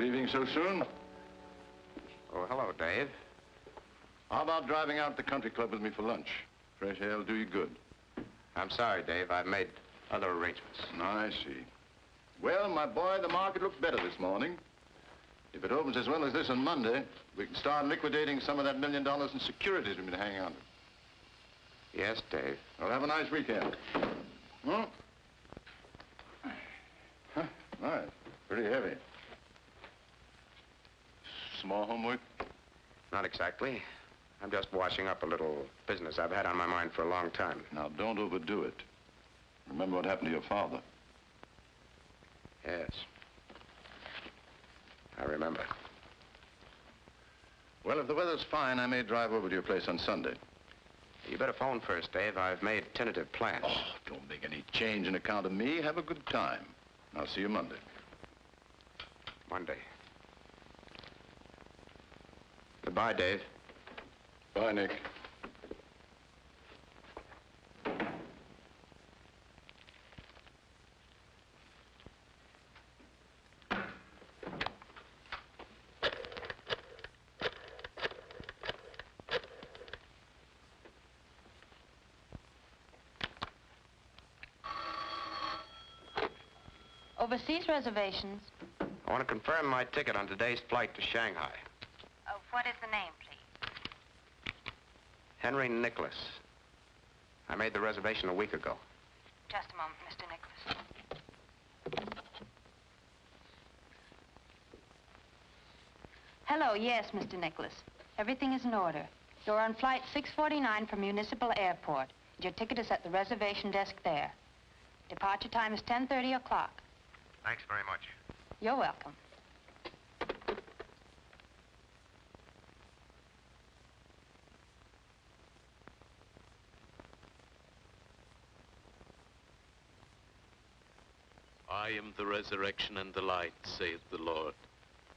Leaving so soon? Oh, hello, Dave. How about driving out to the country club with me for lunch? Fresh air will do you good. I'm sorry, Dave. I've made other arrangements. I see. Well, my boy, the market looked better this morning. If it opens as well as this on Monday, we can start liquidating some of that $1 million in securities we've been hanging on to. Yes, Dave. Well, have a nice weekend. Hmm? Huh, nice. Pretty heavy. Small homework? Not exactly. I'm just washing up a little business I've had on my mind for a long time. Now, don't overdo it. Remember what happened to your father. Yes. I remember. Well, if the weather's fine, I may drive over to your place on Sunday. You better phone first, Dave. I've made tentative plans. Oh, don't make any change on account of me. Have a good time. I'll see you Monday. Monday. Goodbye, Dave. Bye, Nick. Overseas reservations. I want to confirm my ticket on today's flight to Shanghai. What is the name, please? Henry Nicholas. I made the reservation a week ago. Just a moment, Mr. Nicholas. Hello, yes, Mr. Nicholas. Everything is in order. You're on flight 649 from Municipal Airport. Your ticket is at the reservation desk there. Departure time is 10:30 o'clock. Thanks very much. You're welcome. I am the resurrection and the life, saith the Lord.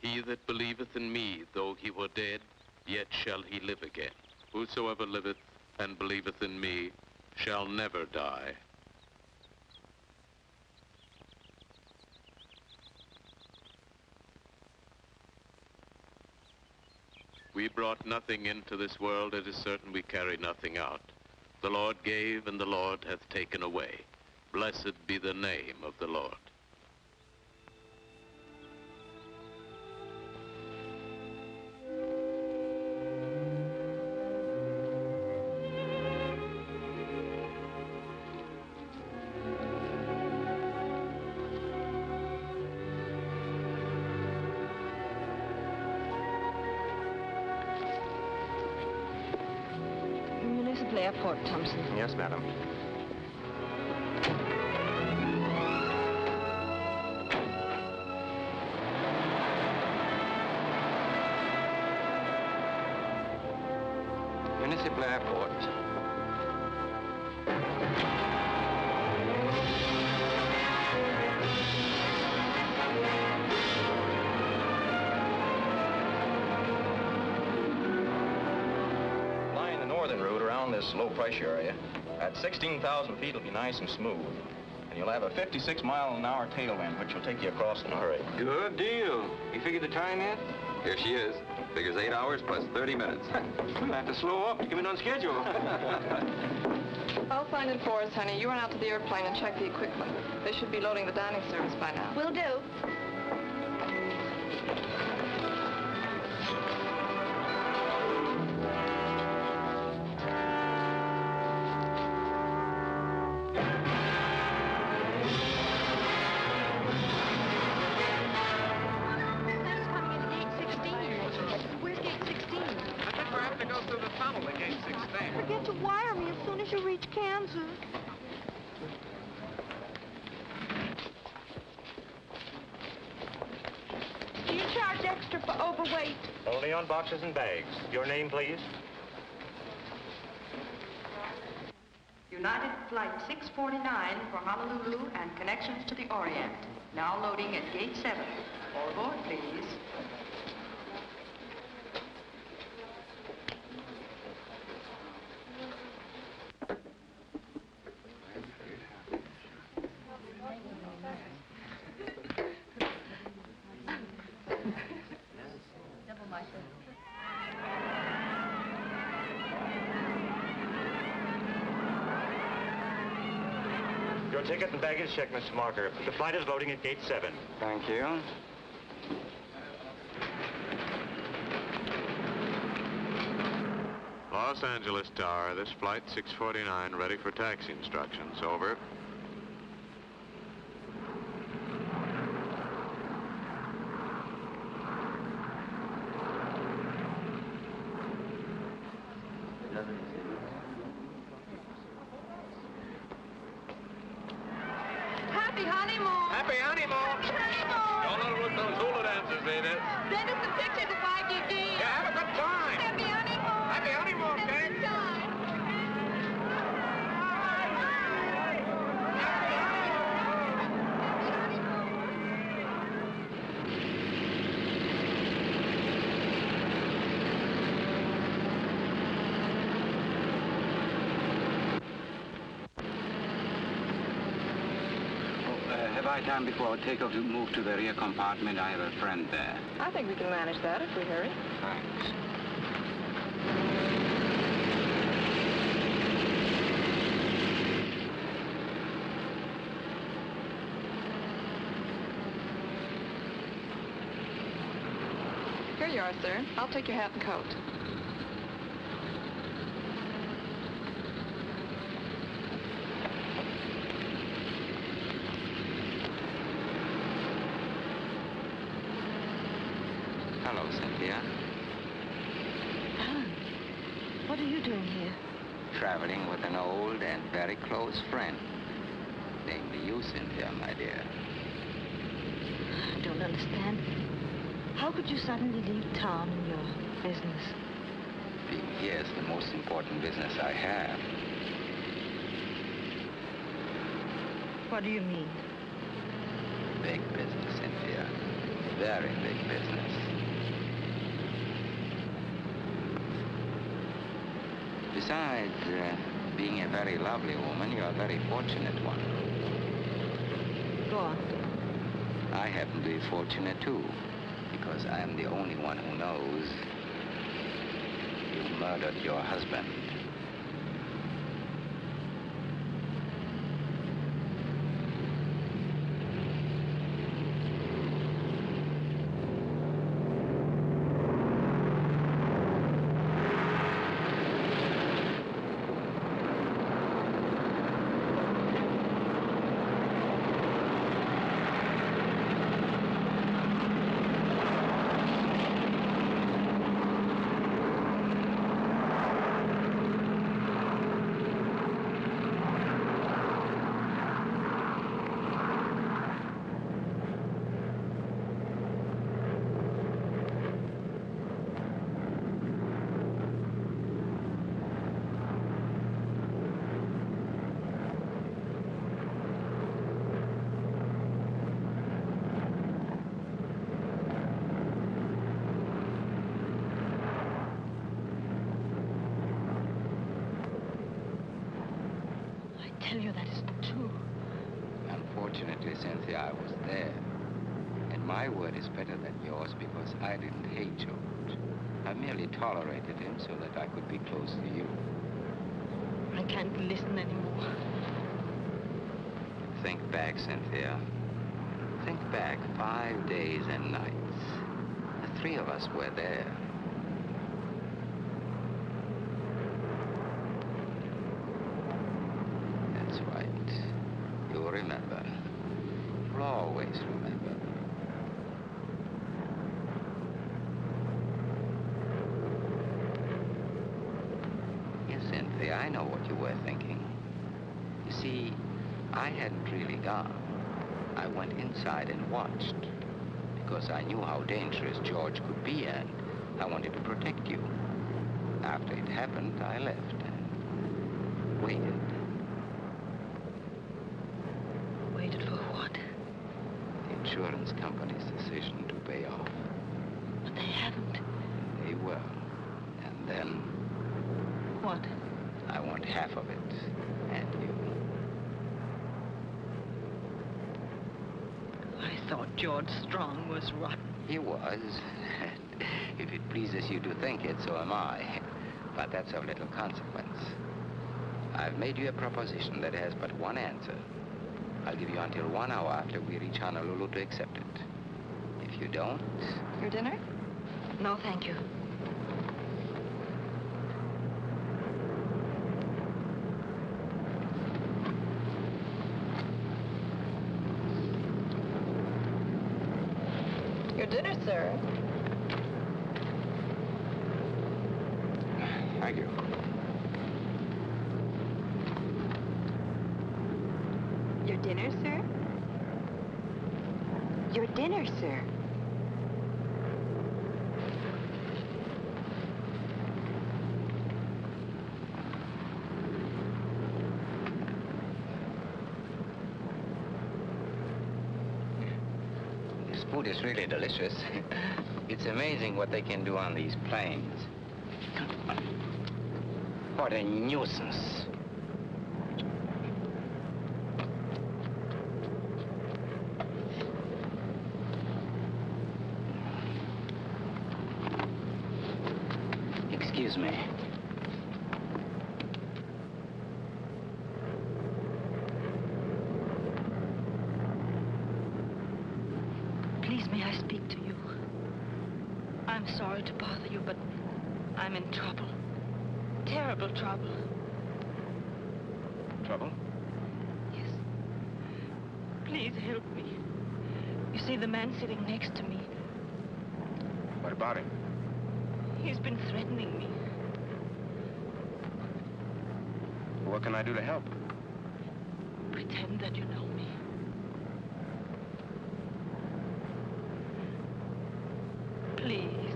He that believeth in me, though he were dead, yet shall he live again. Whosoever liveth and believeth in me shall never die. We brought nothing into this world, it is certain we carry nothing out. The Lord gave, and the Lord hath taken away. Blessed be the name of the Lord. Municipal Airport, Thompson. Yes, madam. Municipal Airport. Flying the northern route around this low pressure area, at 16,000 feet it'll be nice and smooth. And you'll have a 56-mile-an-hour tailwind, which will take you across in a hurry. Good deal. You figured the time yet? Here she is. Figures 8 hours plus 30 minutes. We'll have to slow up to come in on schedule. I'll find it for us, honey. You run out to the airplane and check the equipment. They should be loading the dining service by now. Will do. Forget to wire me as soon as you reach Kansas. Do you charge extra for overweight? Only on boxes and bags. Your name, please? United Flight 649 for Honolulu and connections to the Orient. Now loading at Gate 7. All aboard, please. Double my Your ticket and baggage check, Mr. Marker. The flight is loading at gate 7. Thank you. Los Angeles Tower, this flight 649, ready for taxi instructions. Over. Happy honeymoon! Happy honeymoon! Happy honeymoon! Don't let it look those hula dancers, ain't it? Send us some pictures of YGG. Yeah, have a good time! Happy honeymoon! Happy honeymoon, Have a kid! good time. Have I time before takeoff to move to the rear compartment? I have a friend there. I think we can manage that if we hurry. Thanks. Here you are, sir. I'll take your hat and coat. Hello, Cynthia. Alan, what are you doing here? Traveling with an old and very close friend. Namely you, Cynthia, my dear. I don't understand. How could you suddenly leave town and your business? Being here is the most important business I have. What do you mean? Big business, Cynthia. Very big business. Besides being a very lovely woman, you're a very fortunate one. Go on. I happen to be fortunate, too, because I'm the only one who knows you murdered your husband. Tell you that isn't true. Unfortunately, Cynthia, I was there. And my word is better than yours because I didn't hate George. I merely tolerated him so that I could be close to you. I can't listen anymore. Think back, Cynthia. Think back 5 days and nights. The three of us were there. That's right. You'll remember. You'll always remember. Yes, Cynthia, I know what you were thinking. You see, I hadn't really gone. I went inside and watched because I knew how dangerous George could be and I wanted to protect you. After it happened, I left and waited. Waited for what? The insurance company's decision to pay off. But they haven't. They will. And then What? I want half of it and you. I thought George Strong was rotten. He was. If it pleases you to think it, so am I. But that's of little consequence. I've made you a proposition that has but one answer. I'll give you until 1 hour after we reach Honolulu to accept it. If you don't... Your dinner? No, thank you. Your dinner, sir. Thank you. Your dinner, sir? Your dinner, sir. This food is really delicious. It's amazing what they can do on these planes. What a nuisance. Excuse me. Please, may I speak to you? I'm sorry to bother you, but I'm in trouble. Terrible trouble. Trouble? Yes. Please help me. You see, the man sitting next to me, What about him? he's been threatening me. What can I do to help? Pretend that you know me. Please.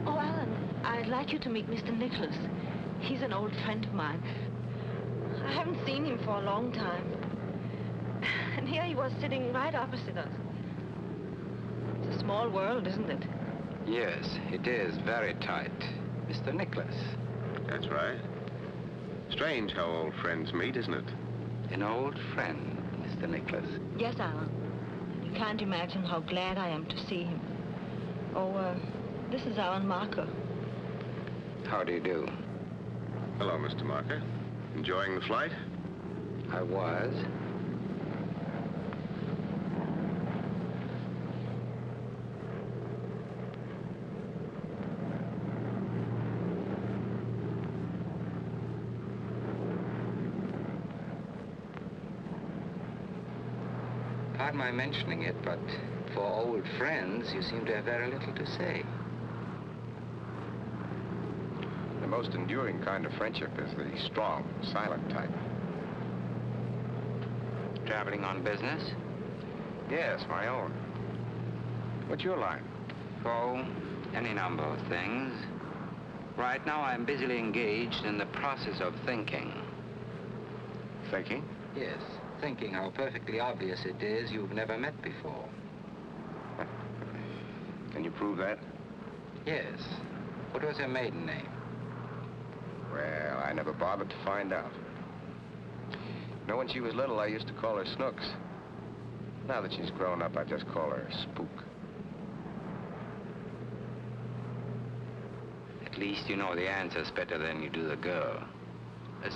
Oh, Alan, I'd like you to meet Mr. Nicholas. He's an old friend of mine. I haven't seen him for a long time. And here he was sitting right opposite us. It's a small world, isn't it? Yes, it is very tight. Mr. Nicholas. That's right. Strange how old friends meet, isn't it? An old friend, Mr. Nicholas. Yes, Alan. You can't imagine how glad I am to see him. Oh, this is Alan Marker. How do you do? Hello, Mr. Marker. Enjoying the flight? I was. Pardon my mentioning it, but for old friends, you seem to have very little to say. The most enduring kind of friendship is the strong, silent type. Traveling on business? Yes, my own. What's your line? Oh, any number of things. Right now, I'm busily engaged in the process of thinking. Thinking? Yes, thinking how perfectly obvious it is you've never met before. Can you prove that? Yes. What was her maiden name? Well, I never bothered to find out. You know, when she was little, I used to call her Snooks. Now that she's grown up, I just call her Spook. At least you know the answers better than you do the girl.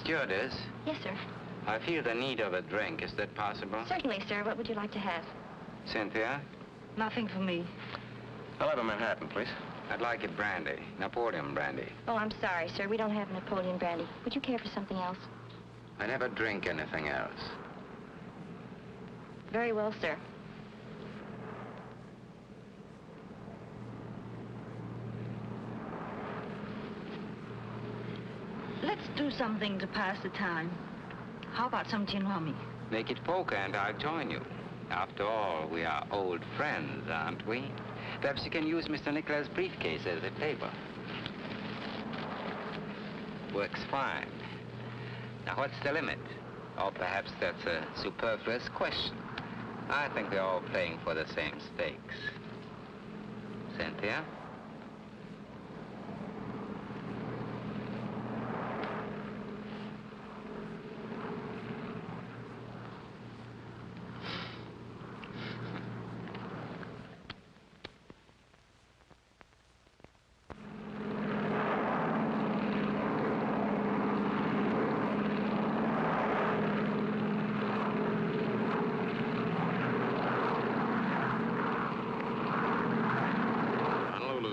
Stewardess, Yes, sir. I feel the need of a drink. Is that possible? Certainly, sir. What would you like to have? Cynthia? Nothing for me. I'll have a Manhattan, please. I'd like it brandy. Napoleon brandy. Oh, I'm sorry, sir. We don't have Napoleon brandy. Would you care for something else? I never drink anything else. Very well, sir. Let's do something to pass the time. How about some gin rummy? Make it poker and I'll join you. After all, we are old friends, aren't we? Perhaps you can use Mr. Nicholas' briefcase as a table. Works fine. Now, what's the limit? Or perhaps that's a superfluous question. I think they're all playing for the same stakes. Cynthia?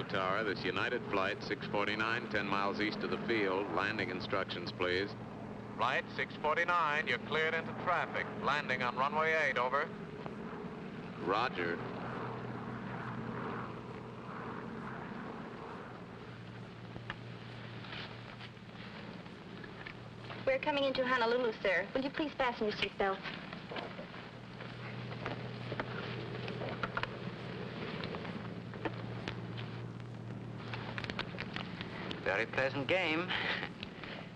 Tower, this United Flight 649, 10 miles east of the field. Landing instructions, please. Flight 649, you're cleared into traffic. Landing on runway 8, over. Roger. We're coming into Honolulu, sir. Will you please fasten your seatbelt? Very pleasant game.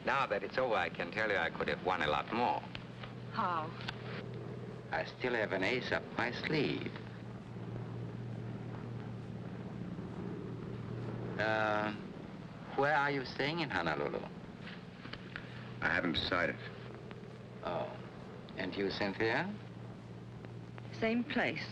Now that it's over, I can tell you I could have won a lot more. How? I still have an ace up my sleeve. Where are you staying in Honolulu? I haven't decided. Oh. And you, Cynthia? Same place.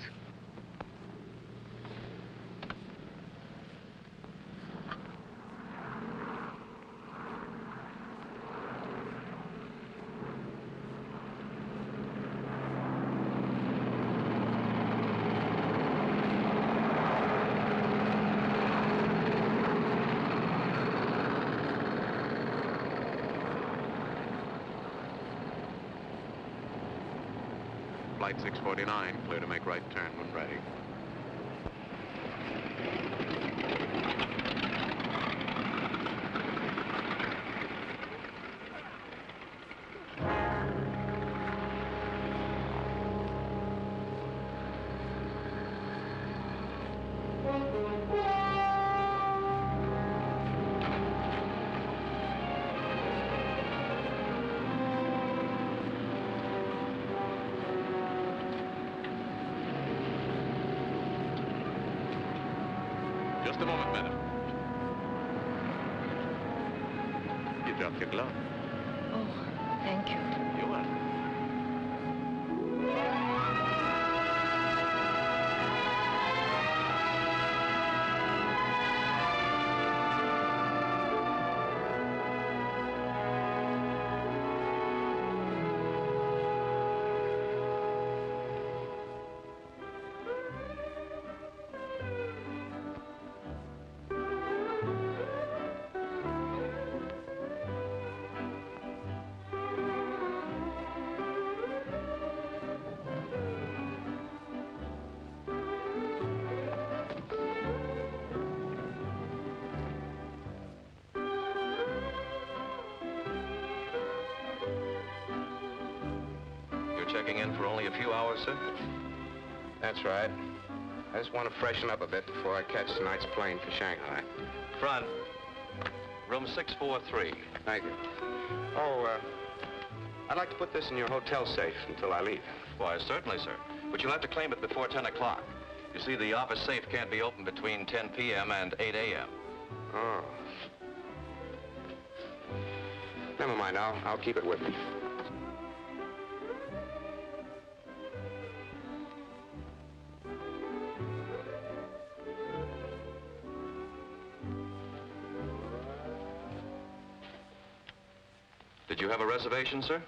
Flight 649, clear to make right turn when ready. Just a moment, madam. You dropped your glove. Oh, thank you. You're welcome. Checking in for only a few hours, sir? That's right. I just want to freshen up a bit before I catch tonight's plane for Shanghai. Front. Room 643. Thank you. Oh, I'd like to put this in your hotel safe until I leave. Why, certainly, sir. But you'll have to claim it before 10 o'clock. You see, the office safe can't be opened between 10 p.m. and 8 a.m. Oh. Never mind, I'll keep it with me. Did you have a reservation, sir?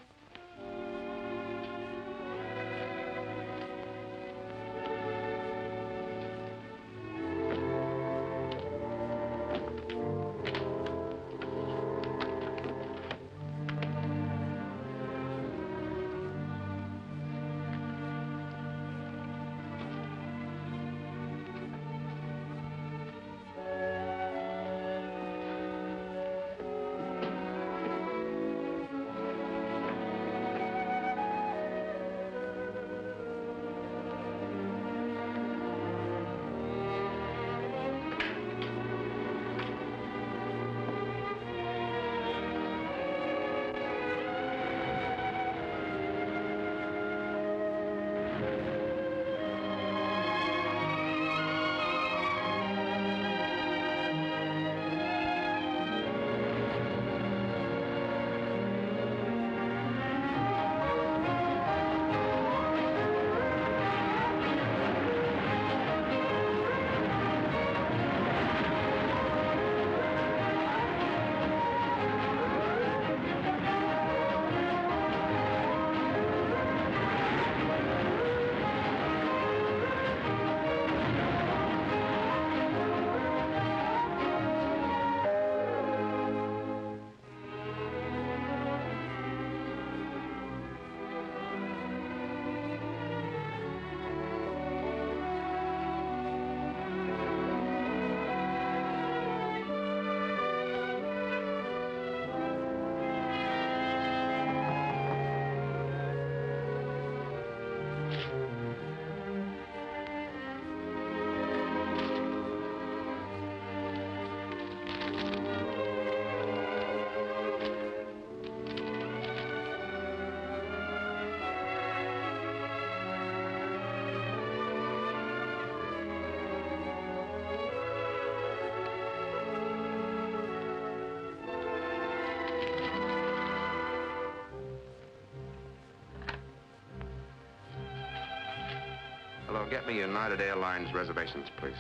Hello, get me United Airlines reservations, please.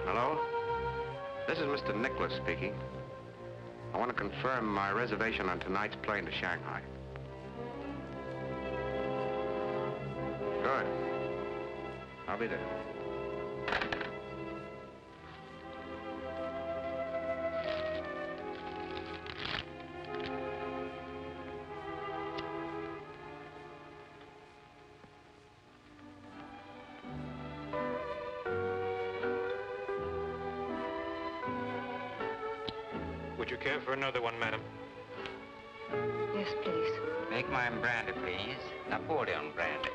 Hello? This is Mr. Nicholas speaking. I want to confirm my reservation on tonight's plane to Shanghai. Good. I'll be there. Would you care for another one, madam? Yes, please. Make mine brandy, please. Napoleon brandy.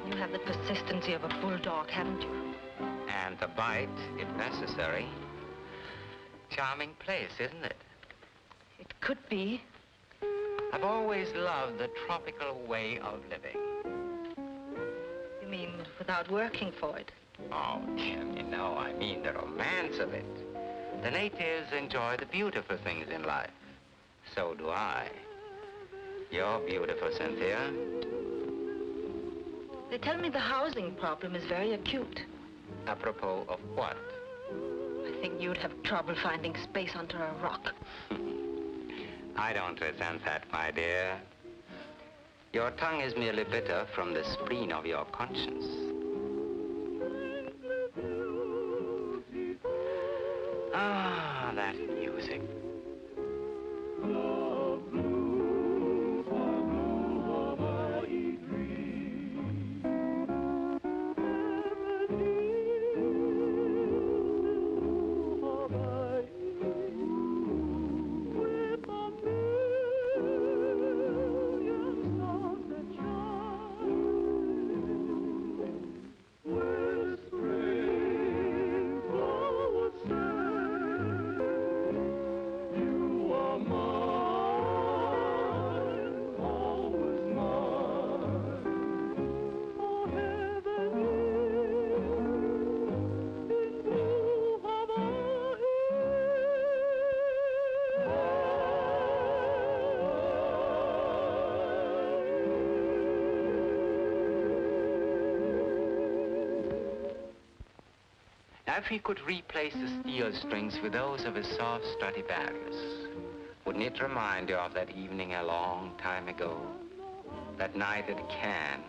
You have the persistency of a bulldog, haven't you? And the bite, if necessary. Charming place, isn't it? It could be. I've always loved the tropical way of living. You mean without working for it? Oh, Kemp, I mean the romance of it. The natives enjoy the beautiful things in life. So do I. You're beautiful, Cynthia. They tell me the housing problem is very acute. Apropos of what? I think you'd have trouble finding space under a rock. I don't resent that, my dear. Your tongue is merely bitter from the spleen of your conscience. Ah, that music. If he could replace the steel strings with those of his soft Stradivarius, wouldn't it remind you of that evening a long time ago? That night at Cannes,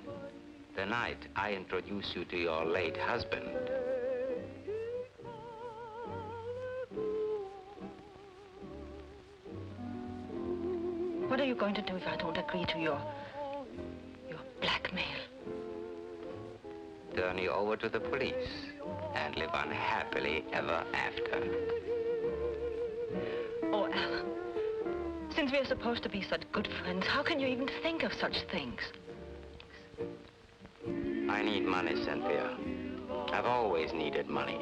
the night I introduced you to your late husband. What are you going to do if I don't agree to your blackmail? Turn you over to the police and live unhappily ever after. Oh, Alan, since we're supposed to be such good friends, how can you even think of such things? I need money, Cynthia. I've always needed money.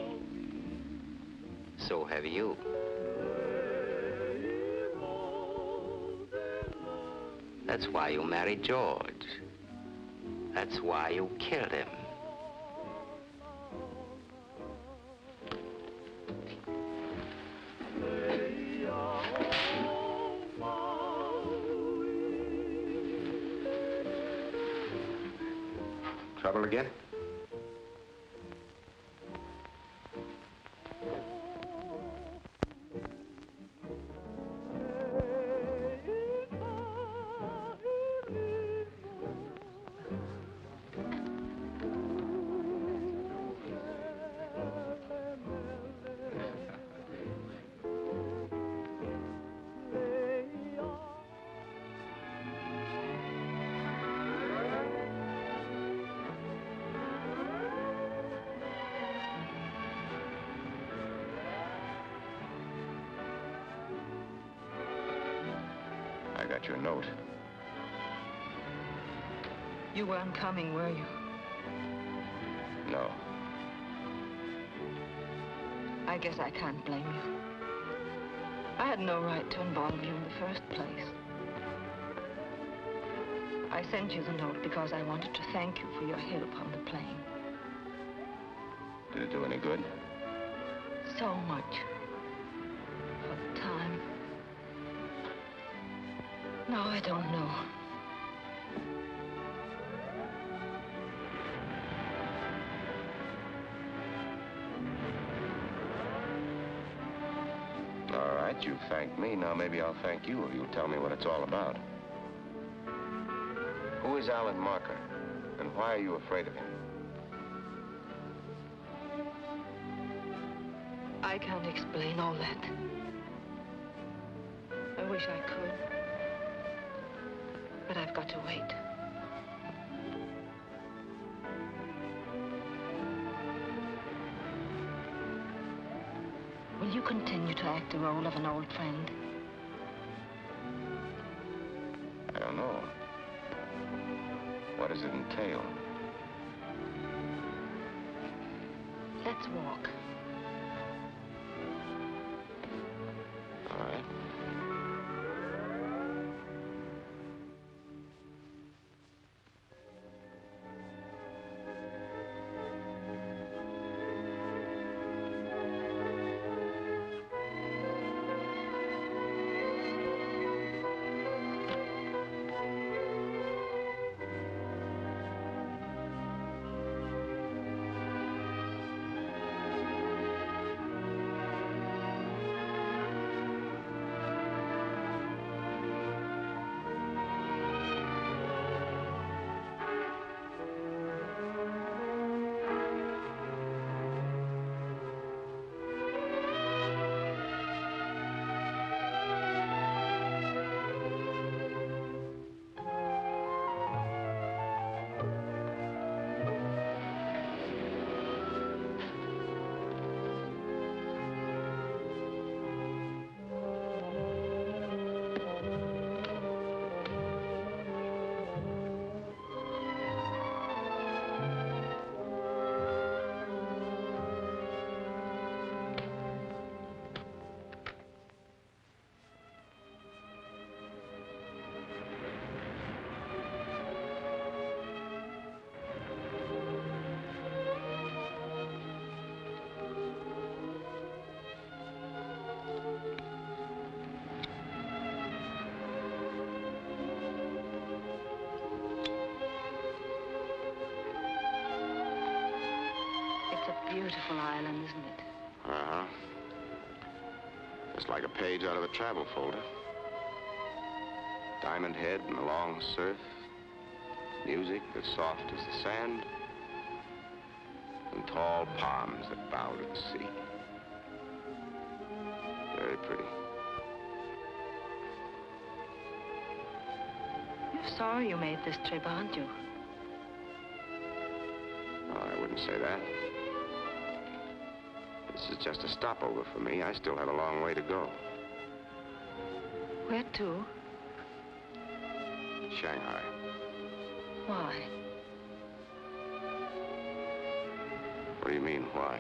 So have you. That's why you married George. That's why you killed him. Trouble again? I got your note. You weren't coming, were you? No. I guess I can't blame you. I had no right to involve you in the first place. I sent you the note because I wanted to thank you for your help on the plane. Did it do any good? So much. For the time. No, I don't know. All right, you thanked me. Now maybe I'll thank you if you'll tell me what it's all about. Who is Alan Marker, and why are you afraid of him? I can't explain all that. I wish I could. But I've got to wait. Will you continue to act the role of an old friend? I don't know. What does it entail? Let's walk. All right. Beautiful island, isn't it? Uh-huh. Just like a page out of a travel folder. Diamond Head and the long surf. Music as soft as the sand. And tall palms that bow to the sea. Very pretty. You're sorry you made this trip, aren't you? No, I wouldn't say that. This is just a stopover for me. I still have a long way to go. Where to? Shanghai. Why? What do you mean, why?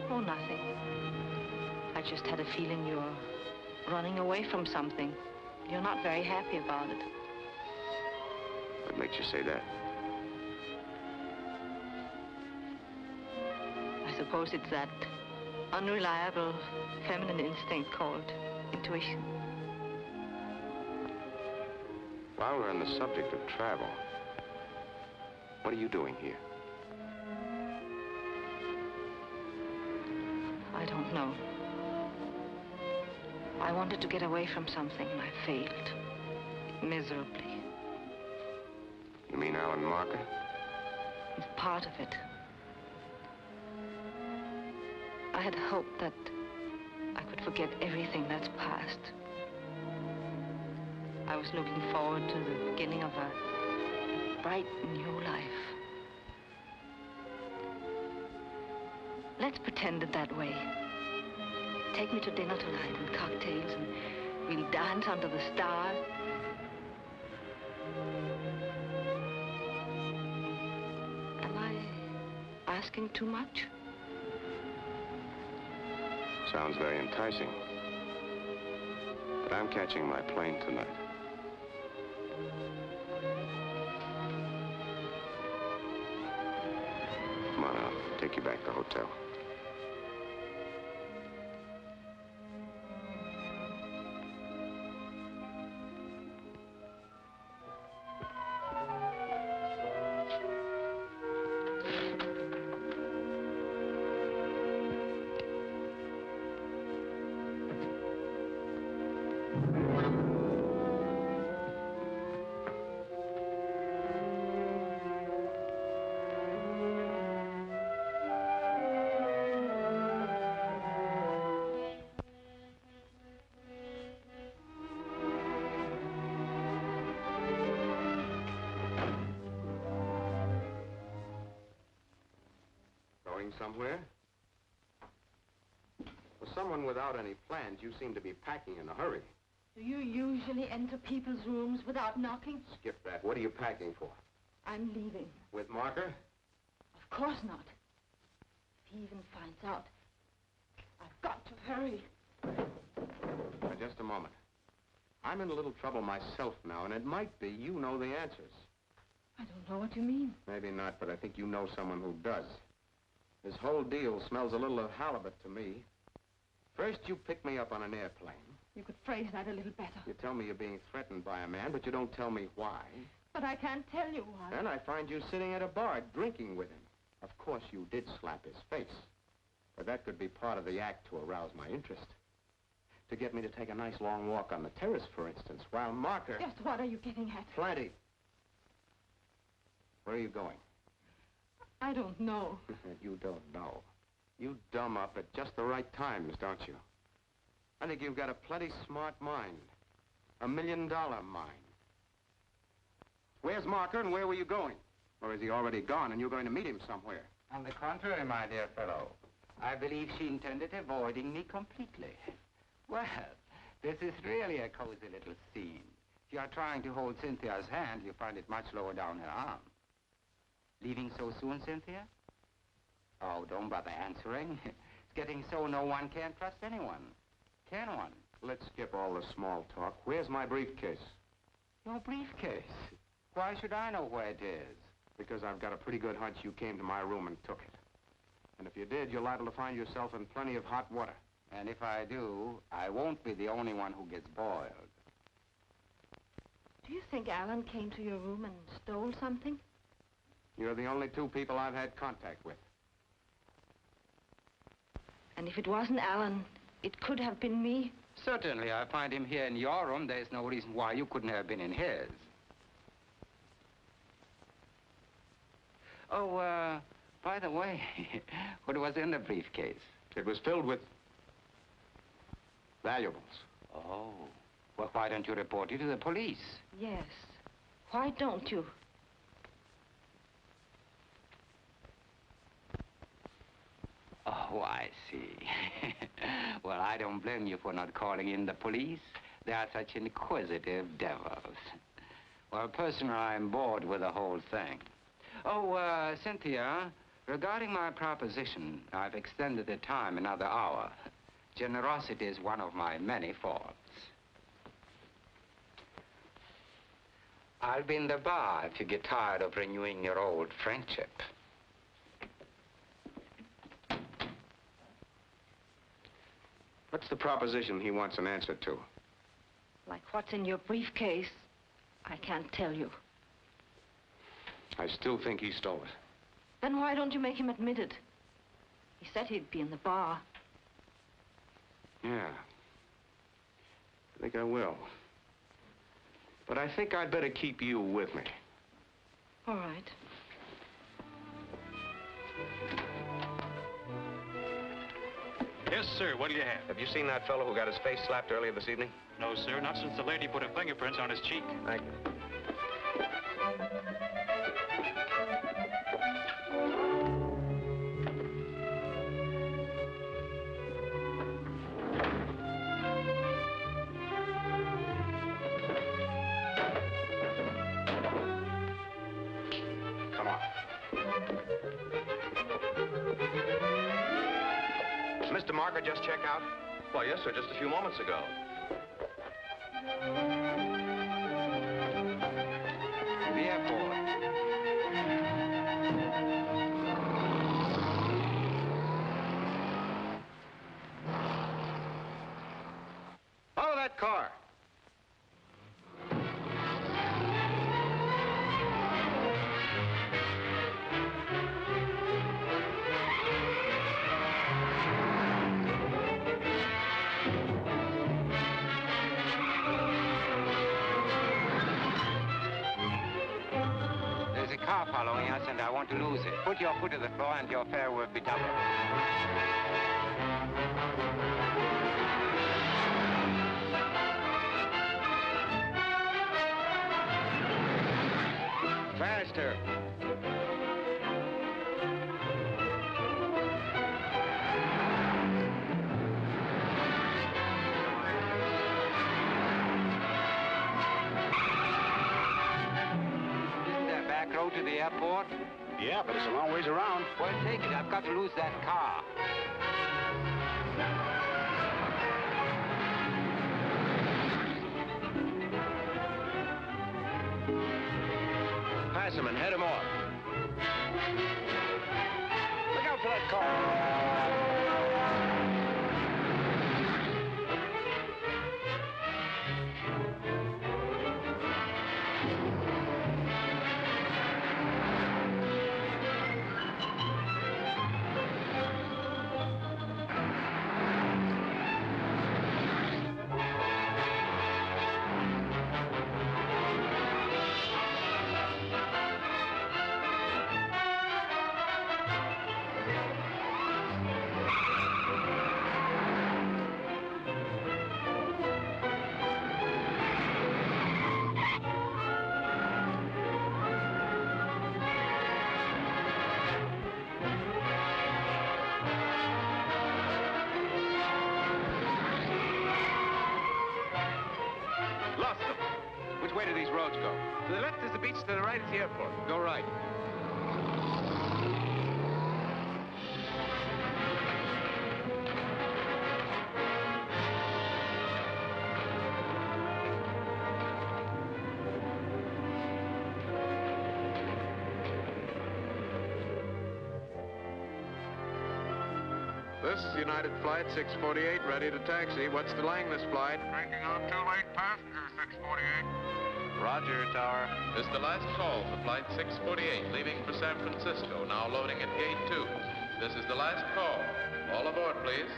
Oh, nothing. I just had a feeling you're running away from something. You're not very happy about it. What makes you say that? I suppose it's that unreliable feminine instinct called intuition. While we're on the subject of travel, what are you doing here? I don't know. I wanted to get away from something and I failed. Miserably. You mean Alan Marker? It's part of it. I had hoped that I could forget everything that's past. I was looking forward to the beginning of a bright new life. Let's pretend it that way. Take me to dinner tonight and cocktails, and we'll dance under the stars. Am I asking too much? Sounds very enticing. But I'm catching my plane tonight. Come on, I'll take you back to the hotel. somewhere. For someone without any plans, you seem to be packing in a hurry. Do you usually enter people's rooms without knocking? Skip that. What are you packing for? I'm leaving. With Marker? Of course not. If he even finds out, I've got to hurry. Now, just a moment. I'm in a little trouble myself now, and it might be you know the answers. I don't know what you mean. Maybe not, but I think you know someone who does. This whole deal smells a little of halibut to me. First, you pick me up on an airplane. You could phrase that a little better. You tell me you're being threatened by a man, but you don't tell me why. But I can't tell you why. Then I find you sitting at a bar drinking with him. Of course, you did slap his face. But that could be part of the act to arouse my interest. To get me to take a nice long walk on the terrace, for instance, while Marker... Just what are you getting at? Plenty. Where are you going? I don't know. You don't know. You dumb up at just the right times, don't you? I think you've got a plenty smart mind. $1 million mind. Where's Marker and where were you going? Or is he already gone and you're going to meet him somewhere? On the contrary, my dear fellow, I believe she intended avoiding me completely. Well, this is really a cozy little scene. If you are trying to hold Cynthia's hand, you find it much lower down her arm. Leaving so soon, Cynthia? Oh, don't bother answering. It's getting so no one can trust anyone. Can one? Let's skip all the small talk. Where's my briefcase? Your briefcase? Why should I know where it is? Because I've got a pretty good hunch you came to my room and took it. And if you did, you're liable to find yourself in plenty of hot water. And if I do, I won't be the only one who gets boiled. Do you think Alan came to your room and stole something? You're the only two people I've had contact with. And if it wasn't Alan, it could have been me? Certainly, I find him here in your room. There's no reason why you couldn't have been in his. Oh, by the way, what was in the briefcase? It was filled with valuables. Oh, well, why don't you report it to the police? Yes. Why don't you? Oh, I see. Well, I don't blame you for not calling in the police. They are such inquisitive devils. Well, personally, I'm bored with the whole thing. Oh, Cynthia, regarding my proposition, I've extended the time another hour. Generosity is one of my many faults. I'll be in the bar if you get tired of renewing your old friendship. What's the proposition he wants an answer to? Like what's in your briefcase, I can't tell you. I still think he stole it. Then why don't you make him admit it? He said he'd be in the bar. Yeah. I think I will. But I think I'd better keep you with me. All right. Yes, sir. What do you have? Have you seen that fellow who got his face slapped earlier this evening? No, sir. Not since the lady put her fingerprints on his cheek. Thank you. Come on. Mr. Marker just check out? Why, yes, sir, just a few moments ago. The airport. Follow that car. There's a car following us, and I want to lose it. Put your foot to the floor, and your fare will be doubled. Faster. the airport? Yeah, but it's a long ways around. Well, take it. I've got to lose that car. Pass him and head him off. Look out for that car. To the left is the beach, to the right is the airport. Go right. This is United Flight 648, ready to taxi. What's delaying this flight? Taking off 2 late passengers, 648. Roger, Tower. This is the last call for Flight 648, leaving for San Francisco, now loading at Gate 2. This is the last call. All aboard, please.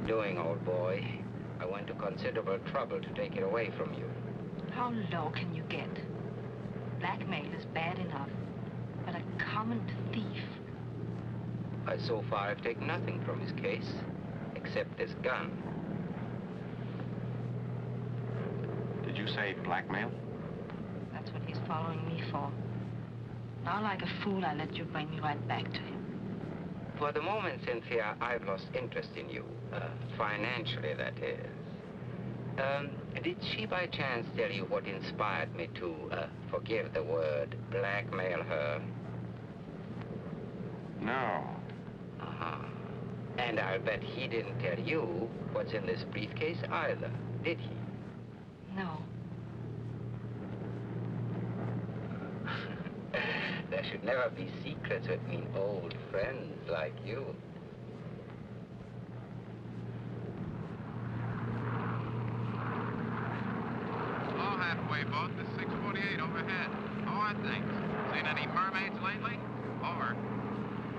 Doing, old boy. I went to considerable trouble to take it away from you. How low can you get? Blackmail is bad enough, but a common thief. So far, I've taken nothing from his case, except this gun. Did you say blackmail? That's what he's following me for. Now, like a fool, I let you bring me right back to him. For the moment, Cynthia, I've lost interest in you. Financially, that is. Did she by chance tell you what inspired me to, forgive the word, blackmail her? No. Uh-huh. And I'll bet he didn't tell you what's in this briefcase either, did he? No. There should never be secrets between old friends like you. Hello, halfway boat. This is 648 overhead. How are things? Seen any mermaids lately? Over.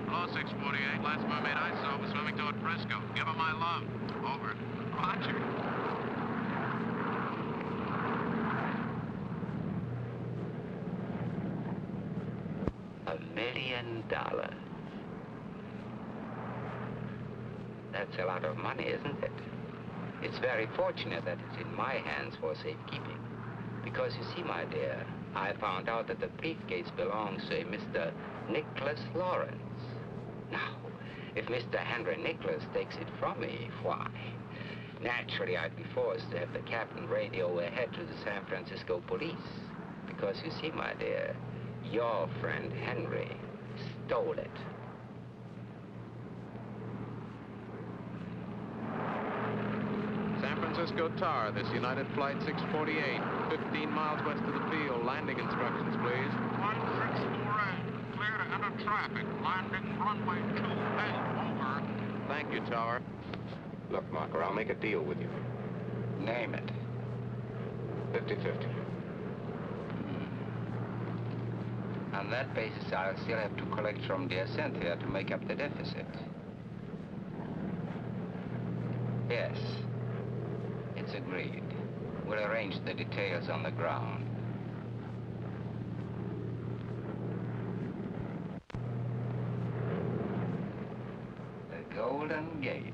Hello, 648. Last mermaid I saw was swimming toward Frisco. Give her my love. Over. Roger. $1 million. That's a lot of money, isn't it? It's very fortunate that it's in my hands for safekeeping. Because you see, my dear, I found out that the briefcase belongs to a Mr. Nicholas Lawrence. Now, if Mr. Henry Nicholas takes it from me, why, naturally I'd be forced to have the captain radio ahead to the San Francisco police. Because you see, my dear, your friend Henry stole it. Frisco Tower, this United Flight 648, 15 miles west of the field. Landing instructions, please. 1648, clear to enter traffic. Landing runway 28, over. Thank you, Tower. Look, Marker, I'll make a deal with you. Name it. 50-50. On that basis, I'll still have to collect from Direção to make up the deficit. Yes. It's agreed. We'll arrange the details on the ground. The Golden Gate.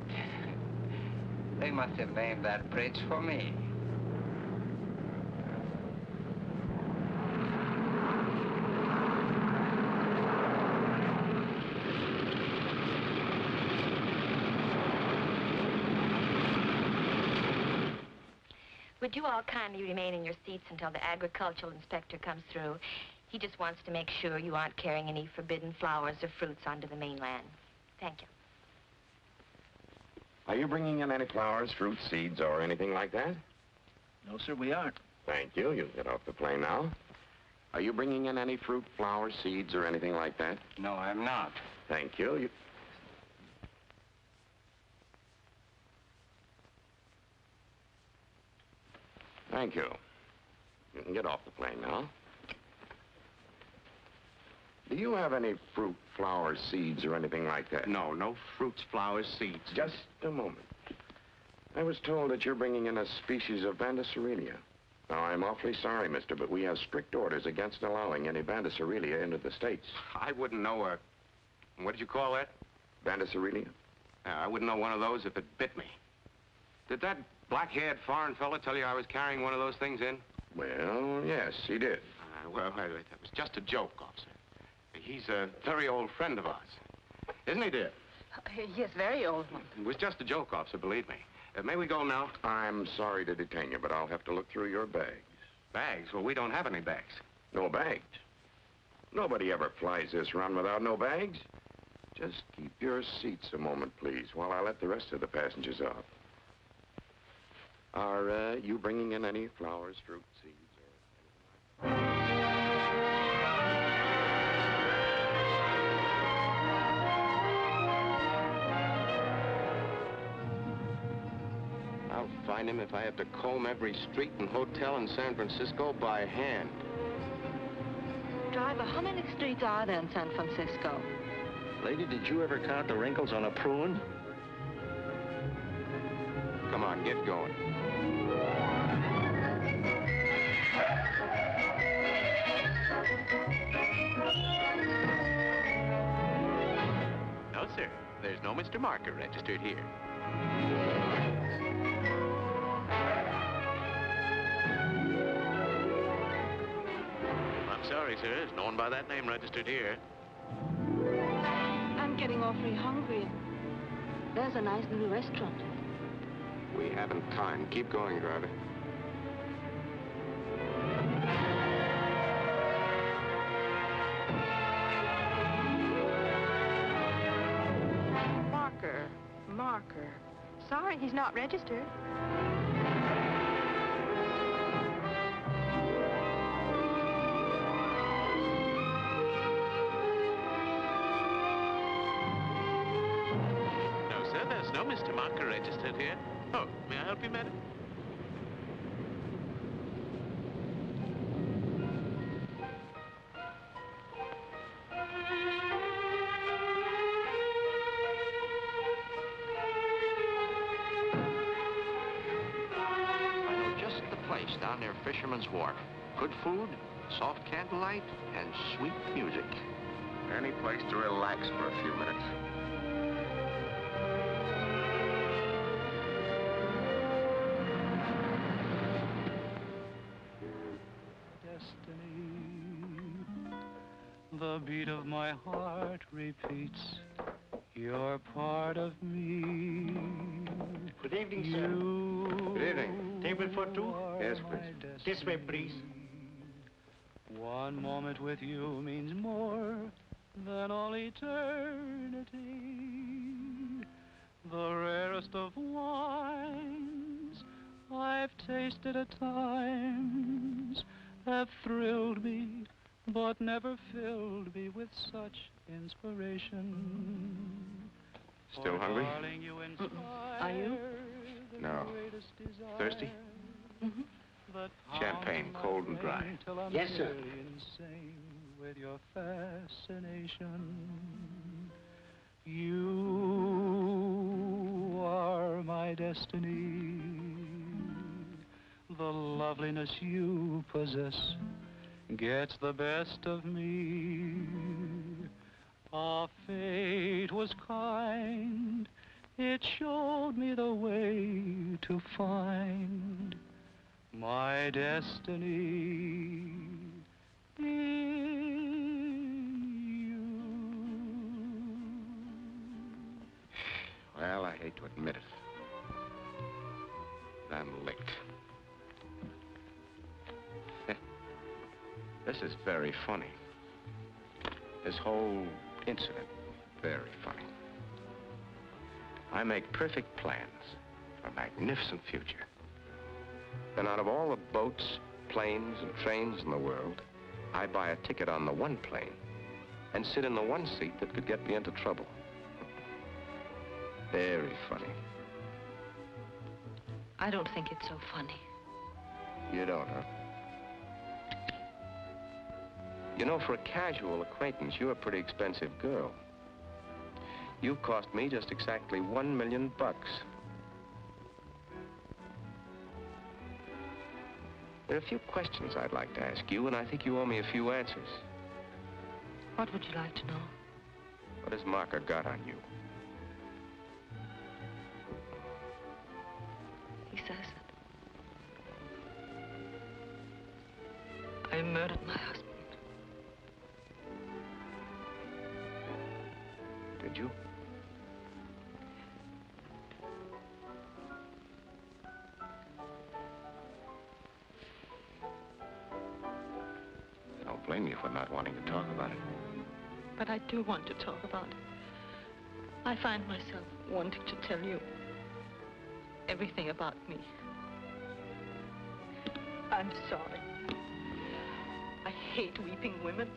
They must have named that bridge for me. Would you all kindly remain in your seats until the agricultural inspector comes through? He just wants to make sure you aren't carrying any forbidden flowers or fruits onto the mainland. Thank you. Are you bringing in any flowers, fruit, seeds, or anything like that? No, sir, we aren't. Thank you. You can get off the plane now. Are you bringing in any fruit, flowers, seeds, or anything like that? No, I'm not. Thank you. Thank you. You can get off the plane now. Do you have any fruit, flowers, seeds, or anything like that? No, no fruits, flowers, seeds. Just a moment. I was told that you're bringing in a species of Bandacerelia. Now, I'm awfully sorry, mister, but we have strict orders against allowing any Bandacerelia into the States. I wouldn't know what did you call that? Bandacerelia? I wouldn't know one of those if it bit me. Did that black-haired foreign fella tell you I was carrying one of those things in? Well, yes, he did. Well, that was just a joke, officer. He's a very old friend of ours. Isn't he, dear? Yes, very old one. It was just a joke, officer, believe me. May we go now? I'm sorry to detain you, but I'll have to look through your bags. Bags? Well, we don't have any bags. No bags? Nobody ever flies this run without no bags. Just keep your seats a moment, please, while I let the rest of the passengers off. Are you bringing in any flowers, fruit, seeds, or anything like that? I'll find him if I have to comb every street and hotel in San Francisco by hand. Driver, how many streets are there in San Francisco? Lady, did you ever count the wrinkles on a prune? Come on, get going. No, sir. There's no Mr. Marker registered here. I'm sorry, sir. There's no one by that name registered here. I'm getting awfully hungry. There's a nice little restaurant. We haven't time. Keep going, driver. Marker. Sorry, he's not registered. No, sir, there's no Mr. Marker registered here. Oh, may I help you, madam? Down near Fisherman's Wharf. Good food, soft candlelight, and sweet music. Any place to relax for a few minutes. Destiny, the beat of my heart repeats. You're part of me. Good evening, sir. Good evening. Table for two? Yes, please. This way, please. One moment with you means more than all eternity. The rarest of wines, I've tasted at times, have thrilled me, but never filled me with such inspiration. Still hungry? Are you? No. Thirsty? Champagne, cold and dry. Yes, sir. Insane with your fascination. You are my destiny. The loveliness you possess gets the best of me. Our fate was kind. It showed me the way to find my destiny in you. Well, I hate to admit it. I'm licked. This is very funny. This whole incident, very funny. I make perfect plans for a magnificent future. Then out of all the boats, planes, and trains in the world, I buy a ticket on the one plane and sit in the one seat that could get me into trouble. Very funny. I don't think it's so funny. You don't, huh? You know, for a casual acquaintance, you're a pretty expensive girl. You cost me just exactly $1 million. There are a few questions I'd like to ask you, and I think you owe me a few answers. What would you like to know? What has Marker got on you? He says that I murdered my husband. Did you? I don't blame you for not wanting to talk about it. But I do want to talk about it. I find myself wanting to tell you everything about me. I'm sorry. I hate weeping women.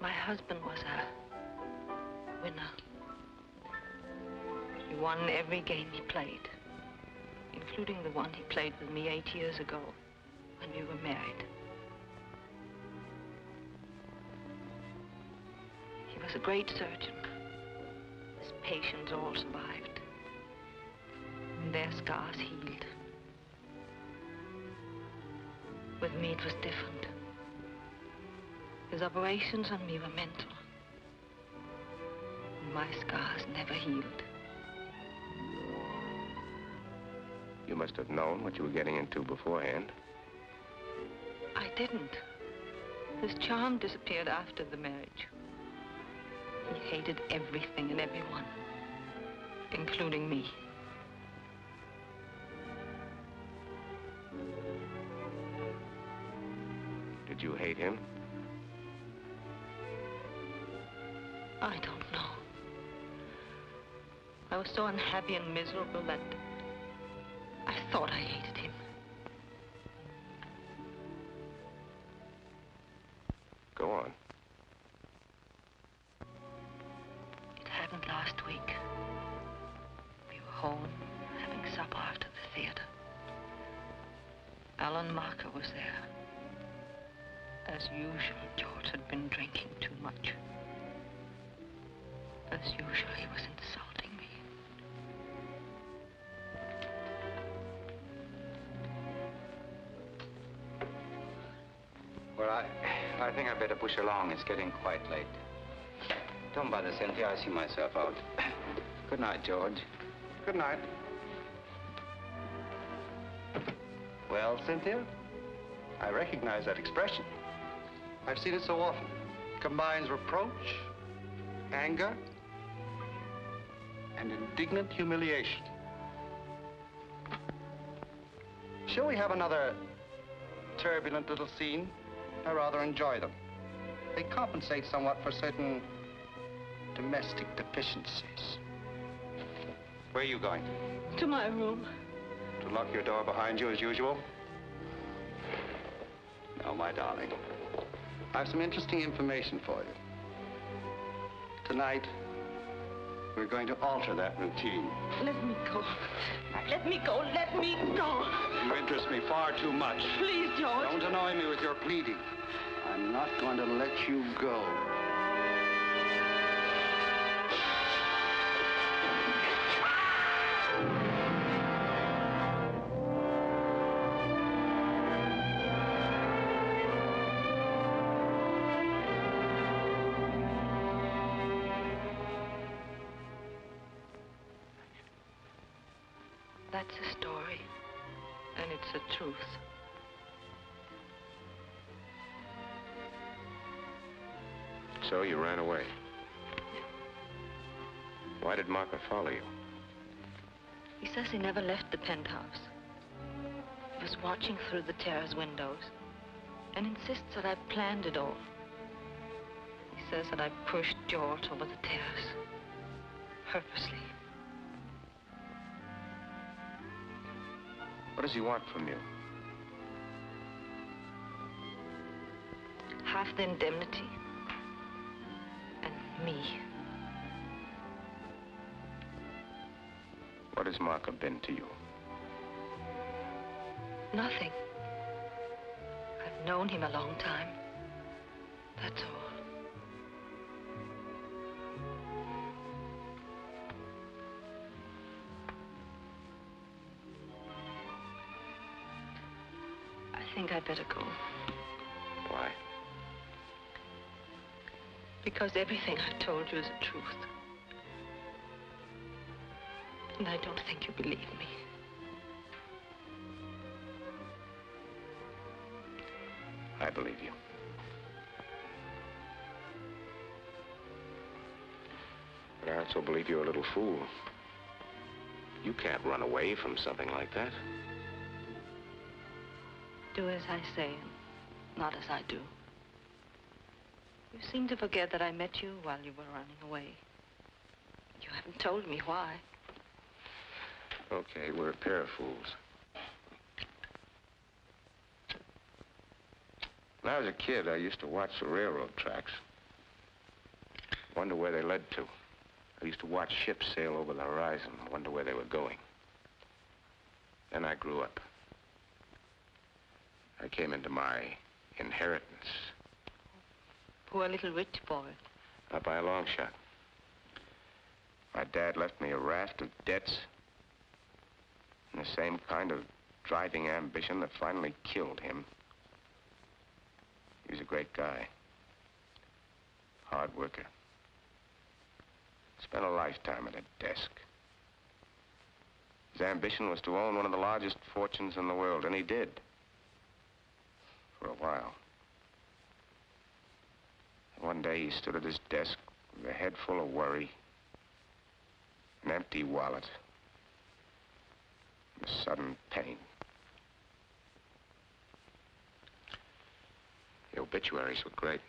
My husband was a winner. He won every game he played, including the one he played with me 8 years ago when we were married. He was a great surgeon. His patients all survived, and their scars healed. With me, it was different. His operations on me were mental. My scars never healed. You must have known what you were getting into beforehand. I didn't. His charm disappeared after the marriage. He hated everything and everyone, including me. Did you hate him? I don't know. I was so unhappy and miserable that I thought I hated him. Go on. It happened last week. We were home having supper after the theater. Alan Marker was there. As usual, George had been drinking too much. As usual, he was insulting me. Well, I think I'd better push along. It's getting quite late. Don't bother, Cynthia. I see myself out. Good night, George. Good night. Well, Cynthia, I recognize that expression. I've seen it so often. It combines reproach, anger, and indignant humiliation. Shall we have another turbulent little scene? I rather enjoy them. They compensate somewhat for certain domestic deficiencies. Where are you going? To my room. To lock your door behind you as usual? No, my darling. I have some interesting information for you. Tonight, we're going to alter that routine. Let me go. Let me go. Let me go. You interest me far too much. Please, George. Don't annoy me with your pleading. I'm not going to let you go. That's a story, and it's the truth. So you ran away. Why did Martha follow you? He says he never left the penthouse. He was watching through the terrace windows and insists that I planned it all. He says that I pushed George over the terrace, purposely. What does he want from you? Half the indemnity. And me. What has Martha been to you? Nothing. I've known him a long time. That's all. I think I'd better go. Why? Because everything I've told you is the truth. And I don't think you believe me. I believe you. But I also believe you're a little fool. You can't run away from something like that. Do as I say, not as I do. You seem to forget that I met you while you were running away. You haven't told me why. Okay, we're a pair of fools. When I was a kid, I used to watch the railroad tracks. Wonder where they led to. I used to watch ships sail over the horizon, wonder where they were going. Then I grew up. I came into my inheritance. Poor little rich boy. Not by a long shot. My dad left me a raft of debts and the same kind of driving ambition that finally killed him. He was a great guy. Hard worker. Spent a lifetime at a desk. His ambition was to own one of the largest fortunes in the world, and he did. For a while. One day he stood at his desk with a head full of worry, an empty wallet, and a sudden pain. The obituaries were great.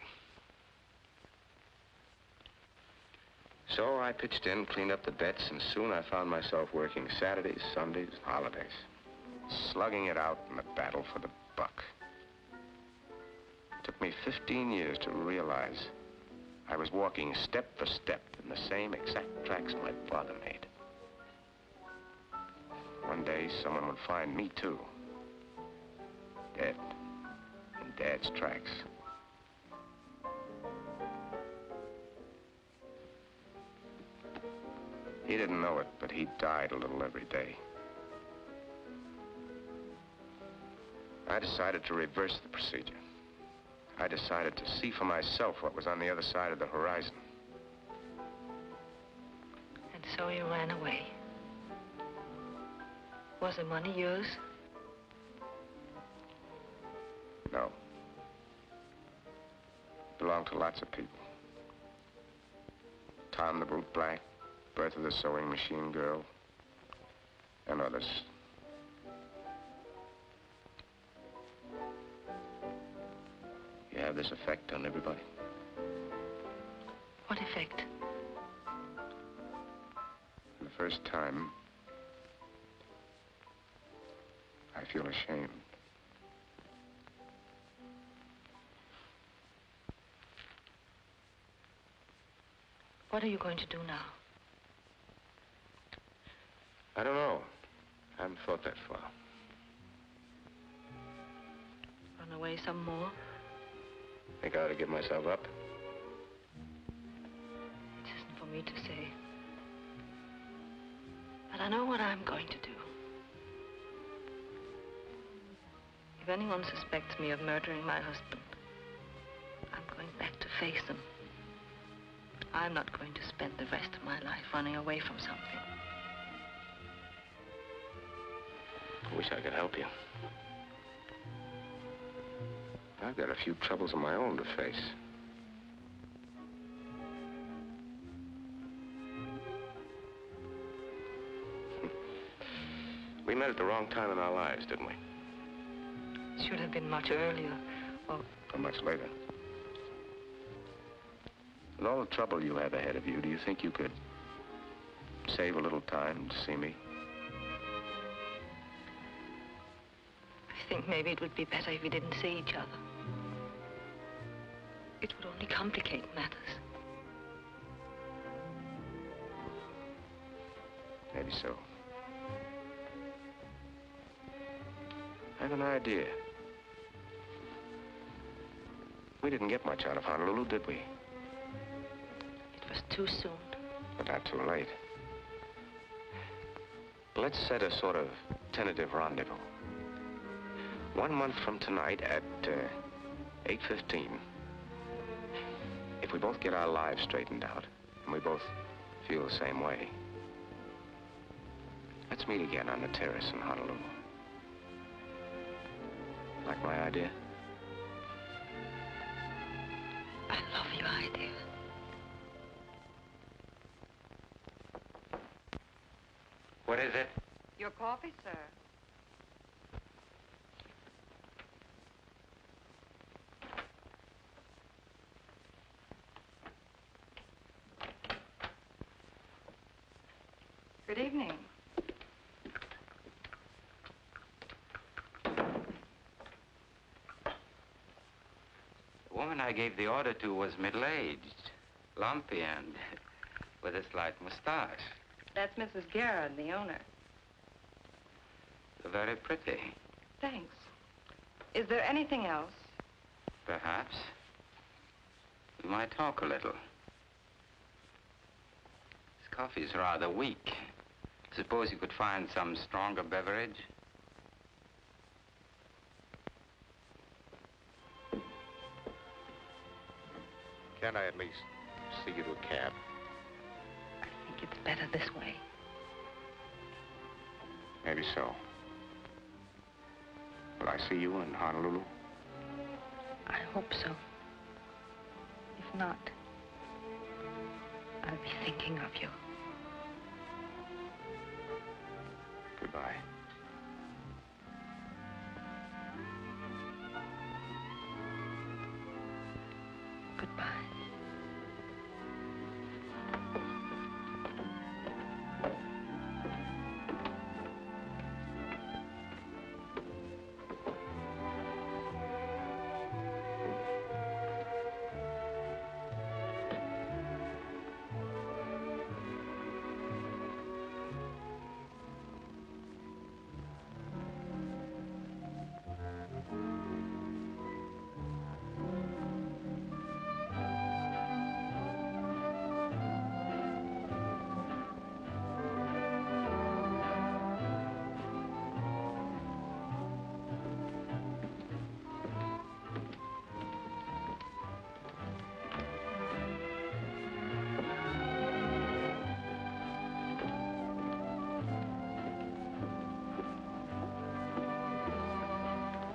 So I pitched in, cleaned up the debts, and soon I found myself working Saturdays, Sundays, holidays, slugging it out in the battle for the buck. It took me 15 years to realize I was walking step for step in the same exact tracks my father made. One day, someone would find me, too. Dead in Dad's tracks. He didn't know it, but he died a little every day. I decided to reverse the procedure. I decided to see for myself what was on the other side of the horizon. And so you ran away. Was the money yours? No. Belonged to lots of people. Tom the Brute Black, Bertha the Sewing Machine Girl, and others. You have this effect on everybody? What effect? first time, I feel ashamed. What are you going to do now? I don't know. I haven't thought that far. Run away some more? Think I ought to give myself up? It isn't for me to say. But I know what I'm going to do. If anyone suspects me of murdering my husband, I'm going back to face them. I'm not going to spend the rest of my life running away from something. I wish I could help you. I've got a few troubles of my own to face. We met at the wrong time in our lives, didn't we? It should have been much earlier, or much later. With all the trouble you have ahead of you, do you think you could save a little time to see me? I think maybe it would be better if we didn't see each other. It would only complicate matters. Maybe so. I have an idea. We didn't get much out of Honolulu, did we? It was too soon. But not too late. Let's set a sort of tentative rendezvous. 1 month from tonight at 8:15. If we both get our lives straightened out, and we both feel the same way, let's meet again on the terrace in Honolulu. Like my idea? I love your idea. What is it? Your coffee, sir. Good evening. The woman I gave the order to was middle-aged, lumpy, and with a slight mustache. That's Mrs. Garrett, the owner. Very pretty. Thanks. Is there anything else? Perhaps. We might talk a little. This coffee's rather weak. Suppose you could find some stronger beverage? Can't I at least see you to a cab? I think it's better this way. Maybe so. Will I see you in Honolulu? I hope so. If not, I'll be thinking of you. Goodbye. Goodbye.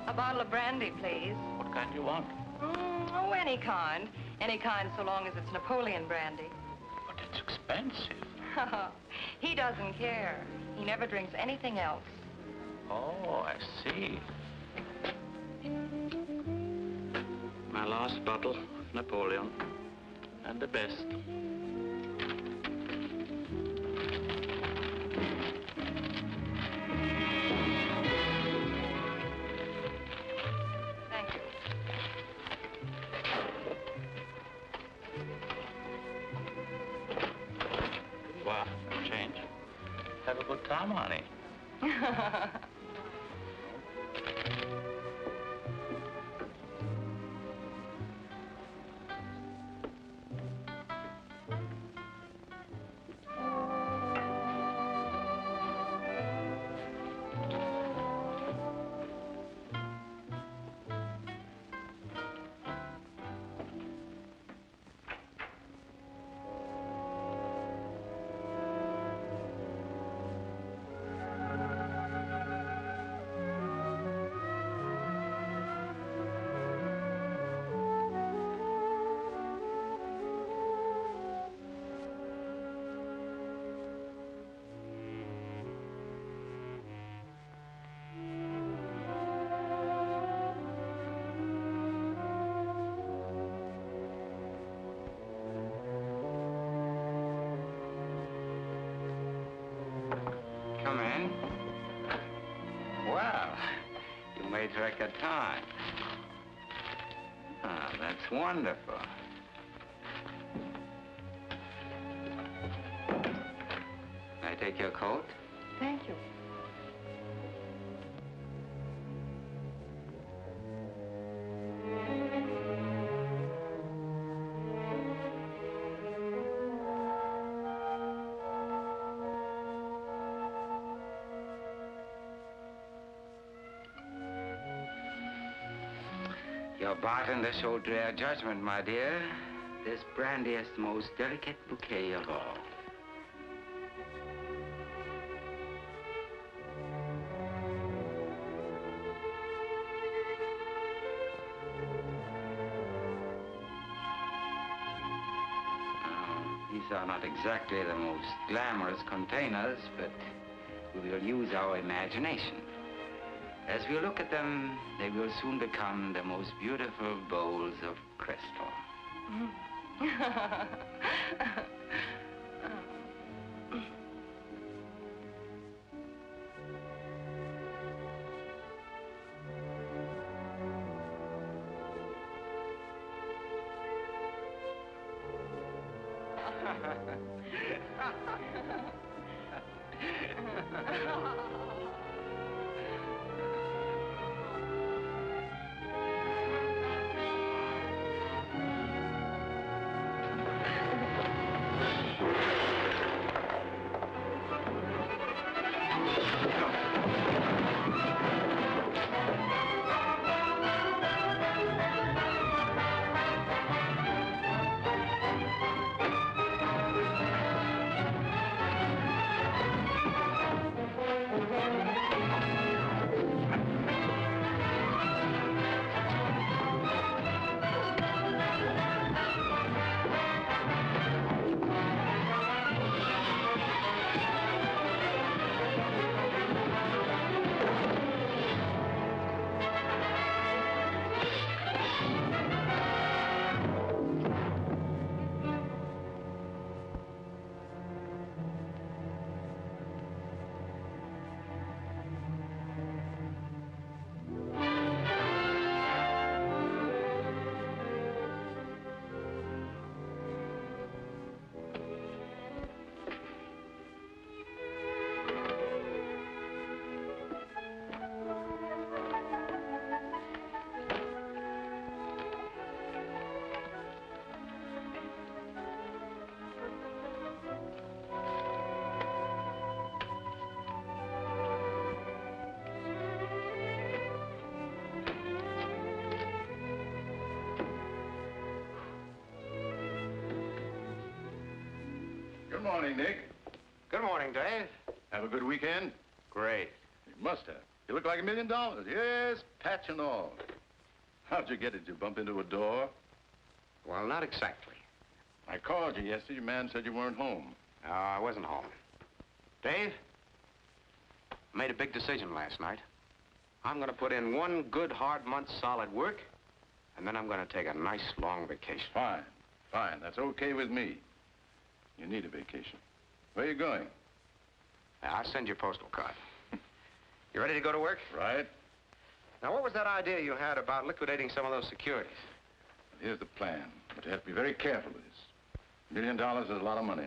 A bottle of brandy, please. What kind do you want? Oh, any kind. Any kind so long as it's Napoleon brandy. But it's expensive. He doesn't care. He never drinks anything else. Oh, I see. My last bottle, Napoleon. And the best. some, honey. Come in. Well, you made record time. Ah, that's wonderful. Can I take your coat? Thank you. Your bartender showed rare judgment, my dear. This brandy is the most delicate bouquet of all. These are not exactly the most glamorous containers, but we will use our imagination. As we look at them, they will soon become the most beautiful bowls of crystal. Good morning, Nick. Good morning, Dave. Have a good weekend? Great. You must have. You look like $1 million. Yes, patch and all. How'd you get it? Did you bump into a door? Well, not exactly. I called you yesterday. Your man said you weren't home. No, I wasn't home. Dave, I made a big decision last night. I'm going to put in one good, hard month's solid work, and then I'm going to take a nice, long vacation. Fine. Fine. That's okay with me. You need a vacation. Where are you going? I'll send you a postal card. You ready to go to work? Right. Now, what was that idea you had about liquidating some of those securities? Here's the plan. But you have to be very careful with this. $1 million is a lot of money.